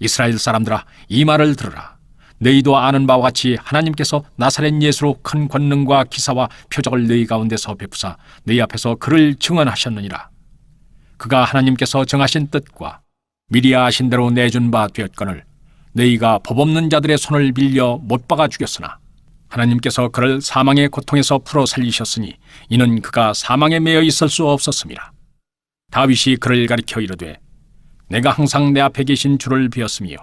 이스라엘 사람들아, 이 말을 들으라. 너희도 아는 바와 같이 하나님께서 나사렛 예수로 큰 권능과 기사와 표적을 너희 가운데서 베푸사 너희 앞에서 그를 증언하셨느니라. 그가 하나님께서 정하신 뜻과 미리 아신 대로 내준 바 되었거늘 너희가 법 없는 자들의 손을 빌려 못 박아 죽였으나 하나님께서 그를 사망의 고통에서 풀어 살리셨으니 이는 그가 사망에 매여 있을 수 없었음이라. 다윗이 그를 가리켜 이르되 내가 항상 내 앞에 계신 주를 비었으며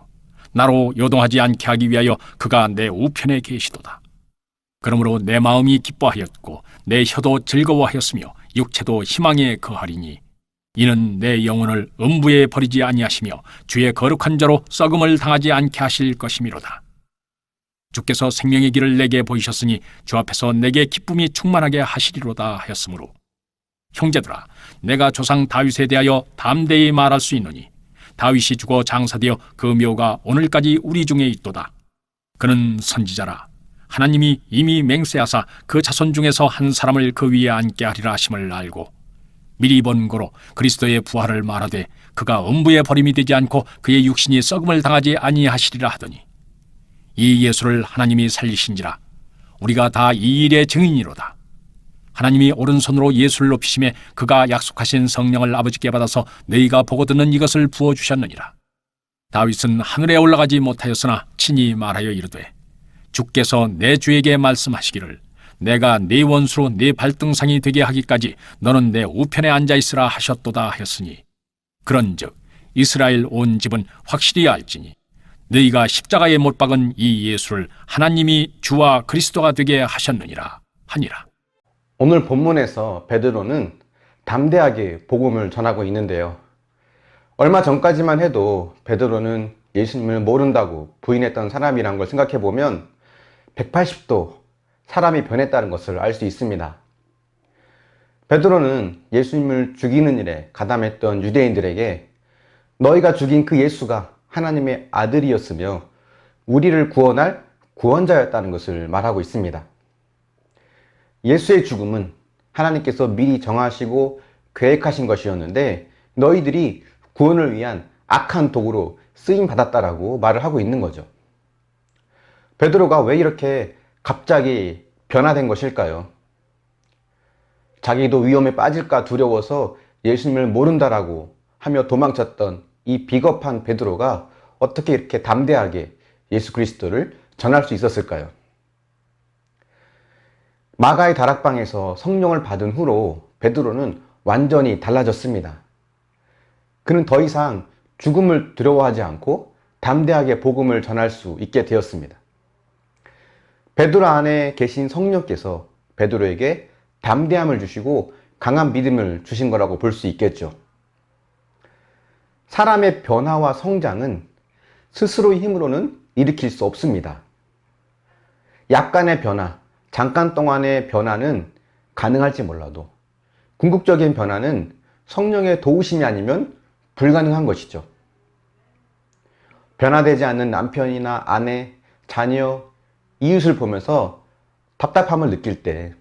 나로 요동하지 않게 하기 위하여 그가 내 우편에 계시도다. 그러므로 내 마음이 기뻐하였고 내 혀도 즐거워하였으며 육체도 희망에 거하리니 이는 내 영혼을 음부에 버리지 아니하시며 주의 거룩한 자로 썩음을 당하지 않게 하실 것이미로다. 주께서 생명의 길을 내게 보이셨으니 주 앞에서 내게 기쁨이 충만하게 하시리로다 하였으므로 형제들아, 내가 조상 다윗에 대하여 담대히 말할 수 있노니 다윗이 죽어 장사되어 그 묘가 오늘까지 우리 중에 있도다. 그는 선지자라. 하나님이 이미 맹세하사 그 자손 중에서 한 사람을 그 위에 앉게 하리라 하심을 알고 미리 본 고로 그리스도의 부활을 말하되 그가 음부에 버림이 되지 않고 그의 육신이 썩음을 당하지 아니하시리라 하더니 이 예수를 하나님이 살리신지라. 우리가 다 이 일의 증인이로다. 하나님이 오른손으로 예수를 높이심에 그가 약속하신 성령을 아버지께 받아서 너희가 보고 듣는 이것을 부어주셨느니라. 다윗은 하늘에 올라가지 못하였으나 친히 말하여 이르되 주께서 내 주에게 말씀하시기를 내가 네 원수로 네 발등상이 되게 하기까지 너는 내 우편에 앉아있으라 하셨도다 하였으니 그런즉 이스라엘 온 집은 확실히 알지니 너희가 십자가에 못 박은 이 예수를 하나님이 주와 그리스도가 되게 하셨느니라 하니라. 오늘 본문에서 베드로는 담대하게 복음을 전하고 있는데요. 얼마 전까지만 해도 베드로는 예수님을 모른다고 부인했던 사람이란 걸 생각해 보면 180도 사람이 변했다는 것을 알 수 있습니다. 베드로는 예수님을 죽이는 일에 가담했던 유대인들에게 너희가 죽인 그 예수가 하나님의 아들이었으며 우리를 구원할 구원자였다는 것을 말하고 있습니다. 예수의 죽음은 하나님께서 미리 정하시고 계획하신 것이었는데 너희들이 구원을 위한 악한 도구로 쓰임받았다라고 말을 하고 있는 거죠. 베드로가 왜 이렇게 갑자기 변화된 것일까요? 자기도 위험에 빠질까 두려워서 예수님을 모른다라고 하며 도망쳤던 이 비겁한 베드로가 어떻게 이렇게 담대하게 예수 그리스도를 전할 수 있었을까요? 마가의 다락방에서 성령을 받은 후로 베드로는 완전히 달라졌습니다. 그는 더 이상 죽음을 두려워하지 않고 담대하게 복음을 전할 수 있게 되었습니다. 베드로 안에 계신 성령께서 베드로에게 담대함을 주시고 강한 믿음을 주신 거라고 볼 수 있겠죠. 사람의 변화와 성장은 스스로의 힘으로는 일으킬 수 없습니다. 약간의 변화, 잠깐 동안의 변화는 가능할지 몰라도 궁극적인 변화는 성령의 도우심이 아니면 불가능한 것이죠. 변화되지 않는 남편이나 아내, 자녀, 이웃을 보면서 답답함을 느낄 때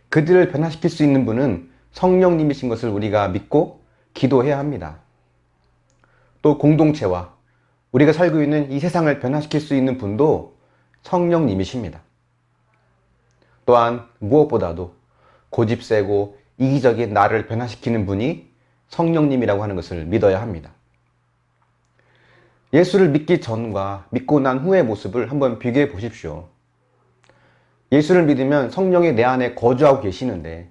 그들을 변화시킬 수 있는 분은 성령님이신 것을 우리가 믿고 기도해야 합니다. 또 공동체와 우리가 살고 있는 이 세상을 변화시킬 수 있는 분도 성령님이십니다. 또한 무엇보다도 고집세고 이기적인 나를 변화시키는 분이 성령님이라고 하는 것을 믿어야 합니다. 예수를 믿기 전과 믿고 난 후의 모습을 한번 비교해 보십시오. 예수를 믿으면 성령이 내 안에 거주하고 계시는데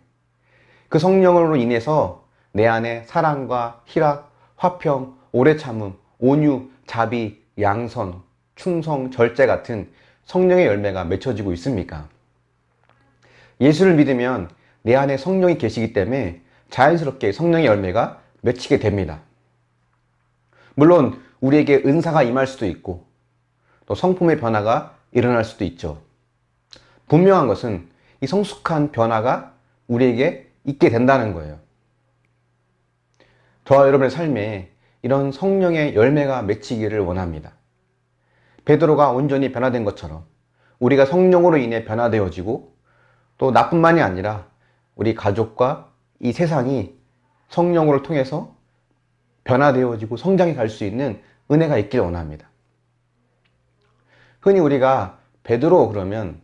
그 성령으로 인해서 내 안에 사랑과 희락, 화평, 오래 참음, 온유, 자비, 양선, 충성, 절제 같은 성령의 열매가 맺혀지고 있습니까? 예수를 믿으면 내 안에 성령이 계시기 때문에 자연스럽게 성령의 열매가 맺히게 됩니다. 물론 우리에게 은사가 임할 수도 있고 또 성품의 변화가 일어날 수도 있죠. 분명한 것은 이 성숙한 변화가 우리에게 있게 된다는 거예요. 저와 여러분의 삶에 이런 성령의 열매가 맺히기를 원합니다. 베드로가 온전히 변화된 것처럼 우리가 성령으로 인해 변화되어지고 또 나뿐만이 아니라 우리 가족과 이 세상이 성령으로 통해서 변화되어지고 성장해 갈 수 있는 은혜가 있길 원합니다. 흔히 우리가 베드로 그러면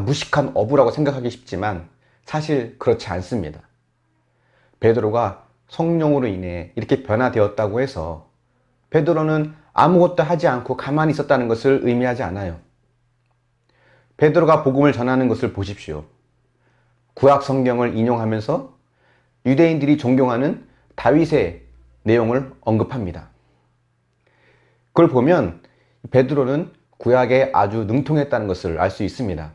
무식한 어부라고 생각하기 쉽지만 사실 그렇지 않습니다. 베드로가 성령으로 인해 이렇게 변화되었다고 해서 베드로는 아무것도 하지 않고 가만히 있었다는 것을 의미하지 않아요. 베드로가 복음을 전하는 것을 보십시오. 구약 성경을 인용하면서 유대인들이 존경하는 다윗의 내용을 언급합니다. 그걸 보면 베드로는 구약에 아주 능통했다는 것을 알 수 있습니다.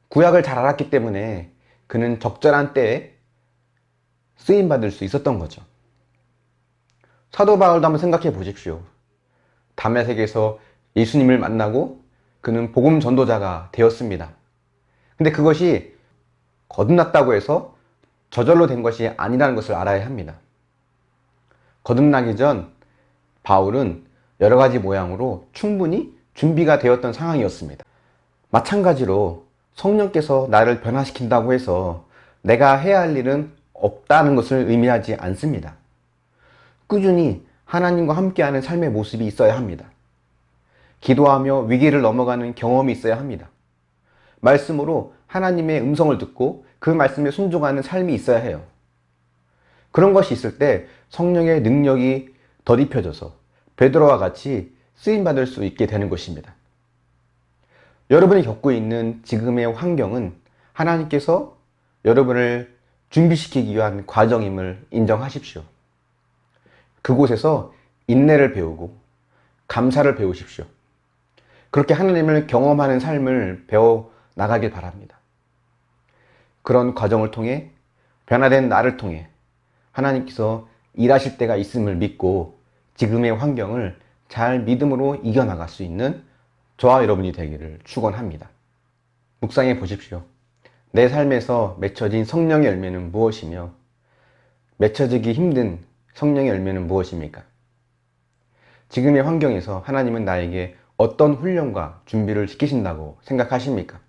구약을 잘 알았기 때문에 그는 적절한 때에 쓰임받을 수 있었던 거죠. 사도 바울도 한번 생각해 보십시오. 다메섹에서 예수님을 만나고 그는 복음 전도자가 되었습니다. 근데 그것이 거듭났다고 해서 저절로 된 것이 아니라는 것을 알아야 합니다. 거듭나기 전 바울은 여러 가지 모양으로 충분히 준비가 되었던 상황이었습니다. 마찬가지로 성령께서 나를 변화시킨다고 해서 내가 해야 할 일은 없다는 것을 의미하지 않습니다. 꾸준히 하나님과 함께하는 삶의 모습이 있어야 합니다. 기도하며 위기를 넘어가는 경험이 있어야 합니다. 말씀으로 하나님의 음성을 듣고 그 말씀에 순종하는 삶이 있어야 해요. 그런 것이 있을 때 성령의 능력이 덧입혀져서 베드로와 같이 쓰임받을 수 있게 되는 것입니다. 여러분이 겪고 있는 지금의 환경은 하나님께서 여러분을 준비시키기 위한 과정임을 인정하십시오. 그곳에서 인내를 배우고 감사를 배우십시오. 그렇게 하나님을 경험하는 삶을 배워 나가길 바랍니다. 그런 과정을 통해 변화된 나를 통해 하나님께서 일하실 때가 있음을 믿고 지금의 환경을 잘 믿음으로 이겨나갈 수 있는 저와 여러분이 되기를 축원합니다. 묵상해 보십시오. 내 삶에서 맺혀진 성령의 열매는 무엇이며 맺혀지기 힘든 성령의 열매는 무엇입니까? 지금의 환경에서 하나님은 나에게 어떤 훈련과 준비를 시키신다고 생각하십니까?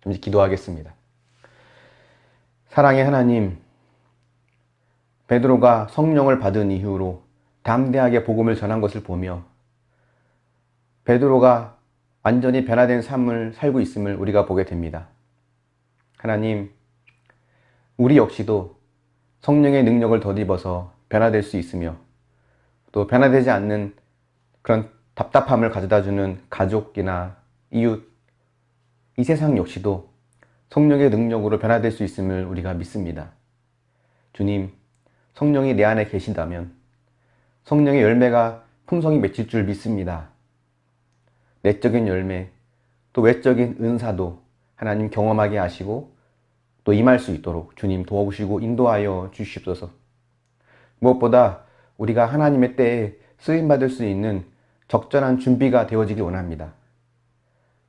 잠시 기도하겠습니다. 사랑의 하나님, 베드로가 성령을 받은 이후로 담대하게 복음을 전한 것을 보며 베드로가 완전히 변화된 삶을 살고 있음을 우리가 보게 됩니다. 하나님, 우리 역시도 성령의 능력을 덧입어서 변화될 수 있으며 또 변화되지 않는 그런 답답함을 가져다주는 가족이나 이웃, 이 세상 역시도 성령의 능력으로 변화될 수 있음을 우리가 믿습니다. 주님, 성령이 내 안에 계신다면 성령의 열매가 풍성히 맺힐 줄 믿습니다. 내적인 열매, 또 외적인 은사도 하나님 경험하게 하시고 또 임할 수 있도록 주님 도와주시고 인도하여 주시옵소서. 무엇보다 우리가 하나님의 때에 쓰임받을 수 있는 적절한 준비가 되어지길 원합니다.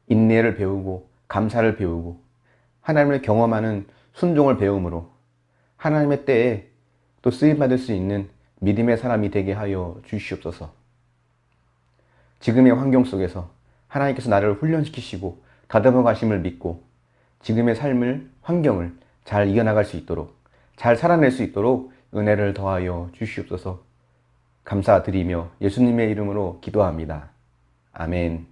인내를 배우고 감사를 배우고 하나님을 경험하는 순종을 배움으로 하나님의 때에 또 쓰임받을 수 있는 믿음의 사람이 되게 하여 주시옵소서. 지금의 환경 속에서 하나님께서 나를 훈련시키시고 다듬어 가심을 믿고 지금의 삶을, 환경을 잘 이겨나갈 수 있도록, 잘 살아낼 수 있도록 은혜를 더하여 주시옵소서. 감사드리며 예수님의 이름으로 기도합니다. 아멘.